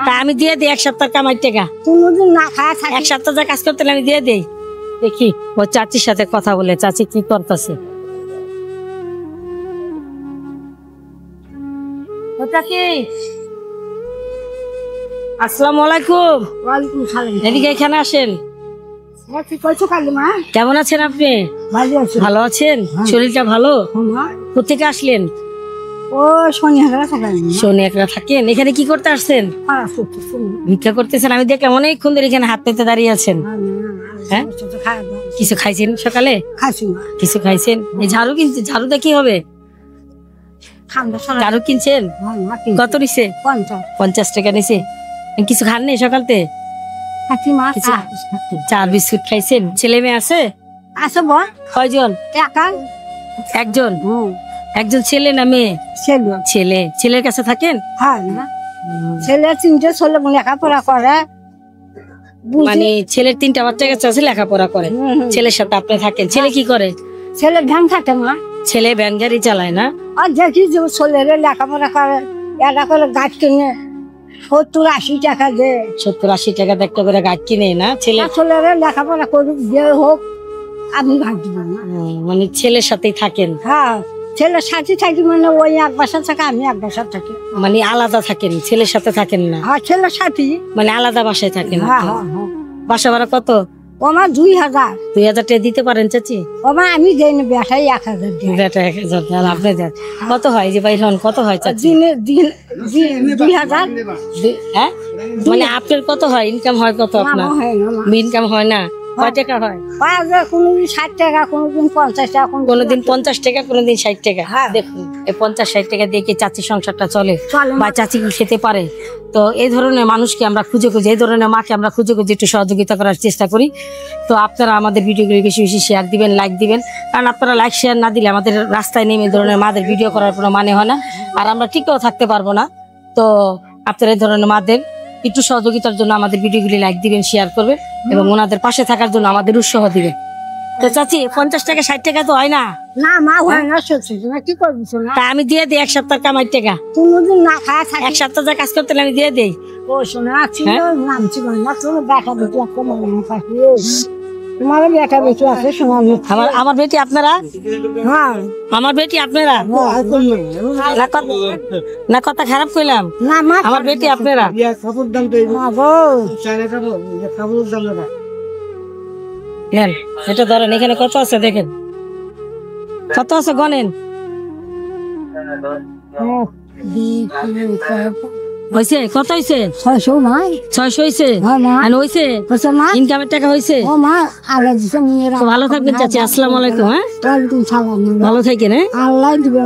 তা আমি দিয়ে দিই এক সপ্তাহ কামাই টাকা। কোনদিন না খায় থাকে। এক সপ্তাহ যা কাজ করতে আমি দিয়ে দিই। দেখি ও চাচির সাথে কথা বলে, চাচি কি করতেছে। আসসালামু আলাইকুম। ওয়ালাইকুম সালাম। এদিকে এখানে আসেন। কেমন আছেন আপনি? ভালো আছেন? শরীরটা ভালো? কোথেকে আসলেন? ও সোনিয়াকড়া থাকেন। এখানে কি করতে আসছেন? ভিক্ষা করতেছেন। আমি দেখলাম অনেকক্ষণ ধরে এখানে হাত পেতে দাঁড়িয়ে আছেন। হ্যাঁ, কিছু খাইছেন সকালে? কিছু খাইছেন? এই ঝাড়ু কিনছে, ঝাড়ুটা কি হবে? ঝাড়ু কিনছেন? কত নিছে? 50 টাকা নিছে। কিছু খাননি সকালতে? চা বিস্কুট খাইছেন? ছেলে মেয়ে আছে? কয়জন? একজন। একজন ছেলে না মেয়ে? ছেলে। ছেলের কাছে থাকেন? ছেলে 3টে ছেলে লেখাপড়া করে। মানে ছেলের 3টা বাচ্চা কাছে আছে, লেখাপড়া করে। ছেলের সাথে আপনি থাকেন। ছেলে কি করে? ছেলে ভ্যান থাকে না। ছেলে ভ্যান গাড়ি চালায় না? আর দেখি যে ছেলেরে লেখাপড়া করে, এটা করে গাছ কিনে 70-80 টাকা দে। 70-80 টাকা একটা করে গাছ কিনে না? ছেলেরে লেখাপড়া করুক, যে হোক, আমি ভাগ দিব না। মানে ছেলের সাথেই থাকেন? হ্যাঁ, ছেলের সাথে থাকি, মানে ওই এক বাসা থাকে, আমি এক বাসা থাকি। মানে আলাদা থাকেন, ছেলের সাথে থাকেন না? হ্যাঁ, ছেলের সাথে মানে আলাদা বাসায় থাকেন? হ্যাঁ। বাসা ভাড়া কত? আমার 2000। 2000 টাকা দিতে পারেন চাচি? আমি দেই না, বেটাই 1000 দিই। বেটা 1000, আপনি দেন কত হয়? যে ভাই হন কত হয় চাচি? দিন 2000। হ্যাঁ, মানে আপনার কত হয়? ইনকাম হয় কত আপনার? ইনকাম হয় না? কয় টাকা হয়? কোনদিন 60 টাকা, কোনদিন 50 টাকা, কোনদিন 50 টাকা, কোনদিন 60 টাকা। দেখুন এই 50-60 টাকা দিয়ে কি চাচির সংসারটা চলে? বা চাচি কি খেতে পারে? তো এই ধরনের মানুষকে আমরা খুঁজে খুঁজে, এই ধরনের মাকে আমরা খুঁজে খুঁজে একটু সহযোগিতা করার চেষ্টা করি। তো আপনারা আমাদের ভিডিওগুলি বেশি বেশি শেয়ার দিবেন, লাইক দিবেন। কারণ আপনারা লাইক শেয়ার না দিলে আমাদের রাস্তায় নেমে এই ধরনের মাদের ভিডিও করার কোনো মানে হয় না, আর আমরা টিকেও থাকতে পারবো না। তো আপনারা এই ধরনের মাদের একটু সহযোগিতার জন্য আমাদের ভিডিওগুলি লাইক দিবেন, শেয়ার করবেন এবং ওনাদের পাশে থাকার জন্য আমাদের উৎসাহ দিবেন। তো চাচি 50 টাকা 60 টাকা তো হয় না? না মা, হয় না, সত্যি না। কি করবি না? তা আমি দিয়ে দিই এক সপ্তাহ কামাই টাকা। কোনদিন না খায় থাকে। এক সপ্তাহ যা কাজ করতে আমি দিয়ে দিই। ও শোনা ছিল, নাম ছিল না, তোর বেটা বেটি একটা মনে পাখি। তোমার বেটা বেটি আছে শোনা? আমার বেটি আপনারা? হ্যাঁ, আমার বেটি আপনারা? না কথা খারাপ কইলাম না মা, আমার বেটি আপনারা? এটা ধরেন, এখানে কত আছে দেখেন, কত আছে গনেন। হয়েছে কত? হয়েছে 600 মা। 600 হয়েছে? হয়েছে ইনকামের টাকা হয়েছে? ভালো থাকবেন চাচি। আসসালামু আলাইকুম। হ্যাঁ, ভালো থাকেন। হ্যাঁ, আল্লাহ দিবে।